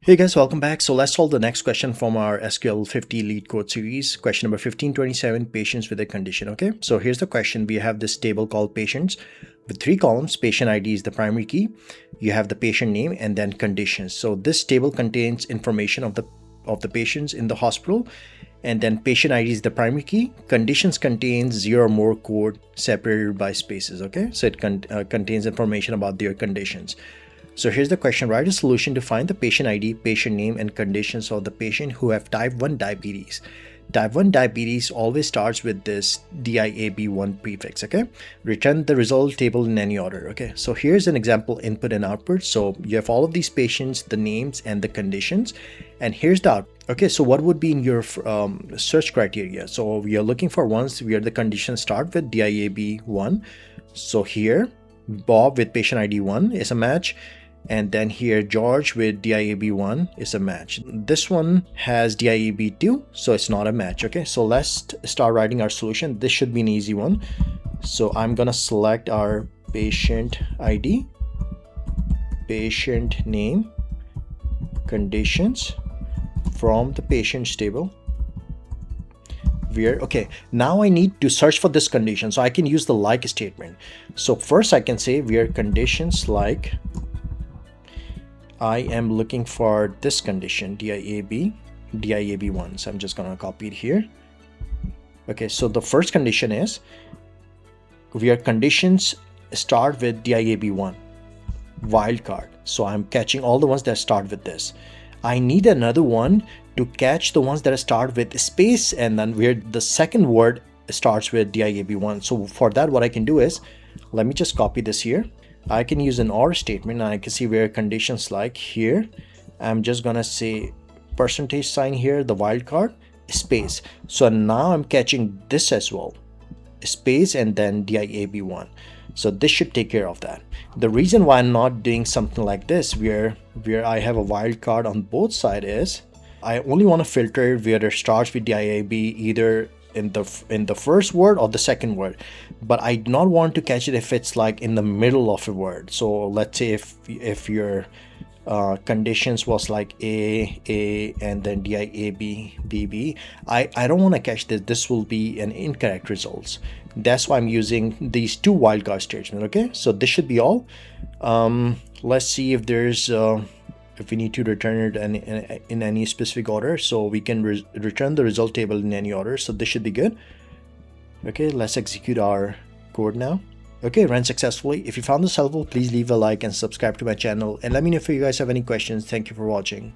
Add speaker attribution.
Speaker 1: Hey guys, welcome back. So let's solve the next question from our SQL 50 LeetCode series. Question number 1527, patients with a condition. Okay, so here's the question. We have this table called patients with 3 columns. Patient ID is the primary key. You have the patient name and then conditions. So this table contains information of the patients in the hospital, and then patient ID is the primary key. Conditions contains 0 or more code separated by spaces. Okay, so it contains information about their conditions. So here's the question. Write a solution to find the patient ID, patient name, and conditions of the patient who have type 1 diabetes. Type 1 diabetes always starts with this DIAB1 prefix, okay? Return the result table in any order, okay? So here's an example input and output. So you have all of these patients, the names, and the conditions. And here's the output. Okay, so what would be in your search criteria? So we are looking for ones where the conditions start with DIAB1. So here, Bob with patient ID 1 is a match. And then here George with DIAB1 is a match. This one has DIAB2, so it's not a match. Okay, so let's start writing our solution. This should be an easy one. So I'm gonna select our patient ID, patient name, conditions from the patients table. Okay, now I need to search for this condition, so I can use the like statement. So first I can say where conditions like I am looking for this condition, DIAB1. So I'm just gonna copy it here. Okay, so the first condition is where conditions start with DIAB1, wildcard. So I'm catching all the ones that start with this. I need another one to catch the ones that start with space and then where the second word starts with DIAB1. So for that, what I can do is, let me just copy this here. I can use an OR statement and I can see where conditions like here. I'm just gonna say percentage sign here, the wildcard, space. So now I'm catching this as well, space and then DIAB1. So this should take care of that. The reason why I'm not doing something like this where I have a wildcard on both sides is I only want to filter where it starts with DIAB either in the first word or the second word, but I do not want to catch it if it's like in the middle of a word. So let's say if your conditions was like A and then DIAB BB, I don't want to catch this. This will be an incorrect results. That's why I'm using these 2 wildcard statements. Okay, so this should be all. Let's see if there's if we need to return it in any specific order. So we can return the result table in any order. So this should be good. Okay, let's execute our code now. Okay, ran successfully. If you found this helpful, please leave a like and subscribe to my channel. And let me know if you guys have any questions. Thank you for watching.